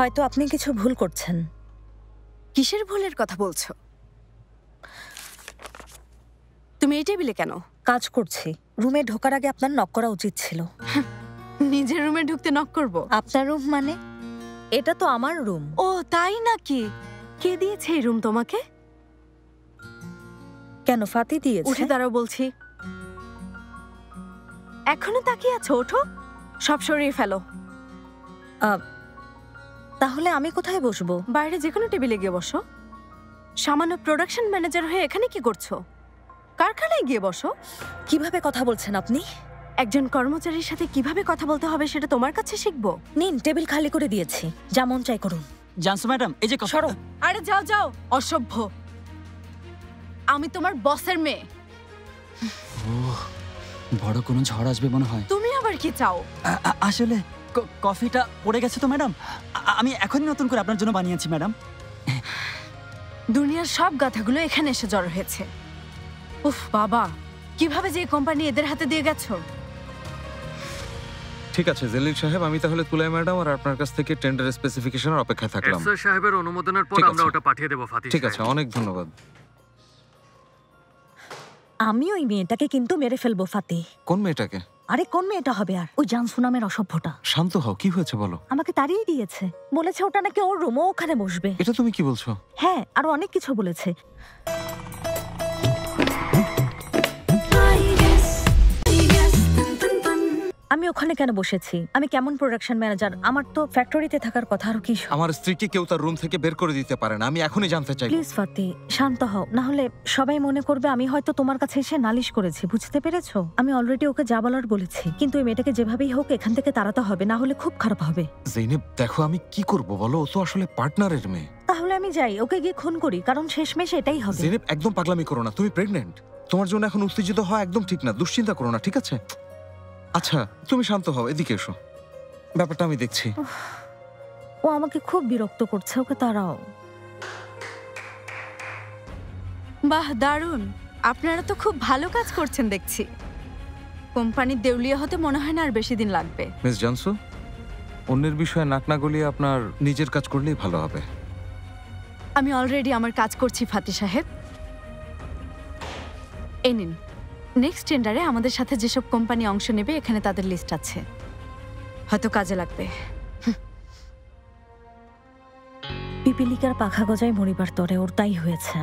হয়তো আপনি কিছু ভুল করছেন। কিসের ভুলের কথা বলছো? তুমি এই টেবিলে কেন? কাজ করছি। রুমে ঢোকার আগে আপনার নক করা উচিত ছিল। নিজের রুমে ঢুকতে নক করব? আপনার রুম মানে? এটা তো আমার রুম। ও তাই নাকি? কে দিয়েছে এই রুম তোমাকে? কেন, ফাতি দিয়েছে? উঠে দাঁড়াও বলছি। এখনো তাকিয়ে আছো? ওঠো, সব সরিয়ে ফেলো। তাহলে আমি কোথায় বসবো? বাইরে যে কোনো টেবিলে গিয়ে বসো। সামান্য প্রোডাকশন ম্যানেজার হয়ে এখানে কি করছো? কারখানায় গিয়ে বসো। কিভাবে কথা বলছেন আপনি? একজন কর্মচারীর সাথে কিভাবে কথা বলতে হবে সেটা তোমার কাছে শিখবো। নিন, টেবিল খালি করে দিয়েছি, যেমন চাই করুন। জানসো ম্যাডাম, এই যে সরো। আরে যাও যাও, অসভ্য। আমি তোমার বসের মেয়ে। বড় কোনো ঝড় আসবে মনে হয়। তুমি আবার কি চাও? আসলে কফিটা পড়ে গেছে তো ম্যাডাম, আমি এখনই নতুন করে আপনার জন্য বানিয়েছি ম্যাডাম। দুনিয়ার সব গাথাগুলো এখানে এসে জড়ো হয়েছে। উফ বাবা, কিভাবে যে কোম্পানি এদের হাতে দিয়ে গেছো। ঠিক আছে জলিল সাহেব, আমি তাহলে তুলাই ম্যাডাম আর আপনার কাছ থেকে টেন্ডার স্পেসিফিকেশনের অপেক্ষায় থাকলাম। এসআই সাহেবের অনুমোদনের পর আমরা ওটা পাঠিয়ে দেব ফাতি সাহেব। ঠিক আছে, অনেক ধন্যবাদ। আমি ওই মেয়েটাকে কিন্তু মেরে ফেলবো ফাতি। কোন মেয়েটাকে? আরে কোন মেয়েটা হবে আর? ওই জানসু নামের অসভ্যটা। শান্ত হও, কি হয়েছে বলো। আমাকে তাড়িয়ে দিয়েছে, বলেছে ওটা নাকি ওর রুম, ও ওখানে বসবে। এটা তুমি কি বলছো? হ্যাঁ, আরো অনেক কিছু বলেছে। আমি ওখানে কেন বসেছি? আমি কেমন প্রোডাকশন ম্যানেজার? আমার তো ফ্যাক্টরিতে থাকার কথা। আর কি? আমার স্ত্রীকে কেউ তার রুম থেকে বের করে দিতে পারে না, আমি এখনই জানতে চাই। প্লিজ ফাতি, শান্ত হও, না হলে সবাই মনে করবে আমি হয়তো তোমার কাছে এসে নালিশ করেছি। বুঝতে পেরেছো? আমি অলরেডি ওকে যা বলার বলেছি, কিন্তু এই মেয়েটাকে যেভাবেই হোক এখান থেকে তাড়াতে হবে, না হলে খুব খারাপ হবে। জেনেব দেখো, আমি কি করব বলো, ও তো আসলে পার্টনারের মেয়ে। তাহলে আমি যাই, ওকে গিয়ে খুন করি, কারণ শেষমেশ এটাই হবে। জেনেব একদম পাগলামি করো না, তুমি প্রেগন্যান্ট। তোমার জন্য এখন উত্তেজিত হওয়া একদম ঠিক না, দুশ্চিন্তা করো না, ঠিক আছে? আচ্ছা তুমি শান্ত হও, এদিকে এসো, ব্যাপারটা আমি দেখছি। ও আমাকে খুব বিরক্ত করছে, ওকে তাড়াও। বাহ, দারুণ। আপনারা তো খুব ভালো কাজ করছেন দেখছি। কোম্পানির দেউলিয়া হতে মনে হয় না আর বেশি দিন লাগবে। মিস জানসু, অন্যের বিষয়ে নাক না গলিয়ে আপনার নিজের কাজ করলেই ভালো হবে। আমি অলরেডি আমার কাজ করছি ফাতি সাহেব। এই নিন, নেক্সট টেন্ডারে আমাদের সাথে যেসব কোম্পানি অংশ নেবে এখানে তাদের লিস্ট আছে, হয়তো কাজে লাগবে। পিপিলিকার পাখা গজায় মরিবার তরে, ওর তাই হয়েছে।